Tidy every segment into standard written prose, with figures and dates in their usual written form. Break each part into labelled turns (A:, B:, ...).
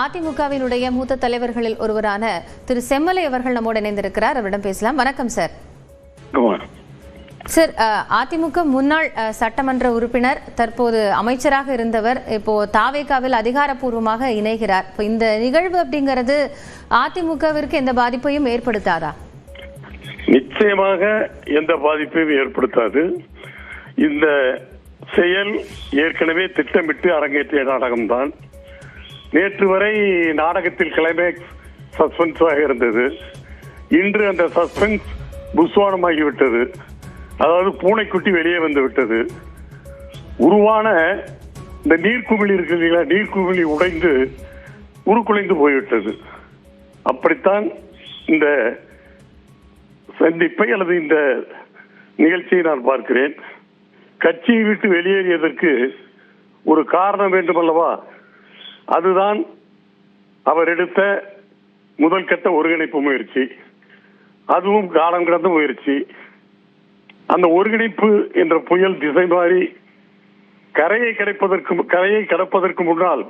A: அதிமுகவினுடைய மூத்த தலைவர்களில் ஒருவரான திரு செம்மலை அவர்கள் நம்மோடு இணைந்திருக்கிறார். அவரிடம் பேசலாம். வணக்கம் சார். சார், அதிமுக முன்னாள் சட்டமன்ற உறுப்பினர், தற்போது அமைச்சராக இருந்தவர், இப்போ தாவேகாவில் அதிகாரப்பூர்வமாக இணைகிறார். இப்போ இந்த நிகழ்வு அப்படிங்கிறது அதிமுகவிற்கு எந்த பாதிப்பையும் ஏற்படுத்தாதா?
B: நிச்சயமாக எந்த பாதிப்பையும் ஏற்படுத்தாது. இந்த செயல் ஏற்கனவே திட்டமிட்டு அரங்கேற்றிய நாடகம்தான். நேற்று வரை நாடகத்தில் கிளைமேக்ஸ் சஸ்பென்ஸாக இருந்தது. இன்று அந்த சஸ்பென்ஸ் புஸ்வானமாகிவிட்டது. அதாவது பூனைக்குட்டி வெளியே வந்து விட்டது. உருவான இந்த நீர்க்குமிழி இருக்கு இல்லைங்களா, நீர்க்குமிழி உடைந்து உருக்குலைந்து போய்விட்டது. அப்படித்தான் இந்த சந்திப்பை அல்லது இந்த நிகழ்ச்சியை நான் பார்க்கிறேன். கட்சியை விட்டு வெளியேறியதற்கு ஒரு காரணம் வேண்டும் அல்லவா? அதுதான் அவர் எடுத்த முதல் கட்ட ஒருங்கிணைப்பு முயற்சி. அதுவும் காலம் கடந்த முயற்சி. அந்த ஒருங்கிணைப்பு என்ற புயல் திசை மாறி கரையை கடப்பதற்கு முன்னால்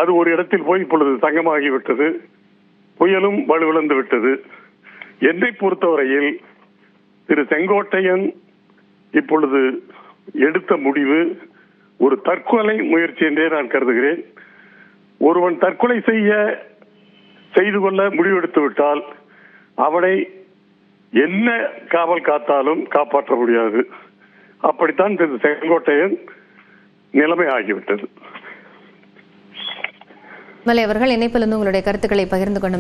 B: அது ஒரு இடத்தில் போய் இப்பொழுது தங்கமாகிவிட்டது. புயலும் வலுவிழந்து விட்டது. என்னை பொறுத்தவரையில் திரு செங்கோட்டையன் இப்பொழுது எடுத்த முடிவு ஒரு தற்கொலை முயற்சி என்றே நான் கருதுகிறேன். ஒருவன் தற்கொலை செய்து கொள்ள முடிவெடுத்து விட்டால் அவனை என்ன காவல் காத்தாலும் காப்பாற்ற முடியாது. அப்படித்தான் திரு செங்கோட்டையன் நிலைமை ஆகிவிட்டது.
A: அவர்கள் இணைப்பிலிருந்து உங்களுடைய கருத்துக்களை பகிர்ந்து கொண்டு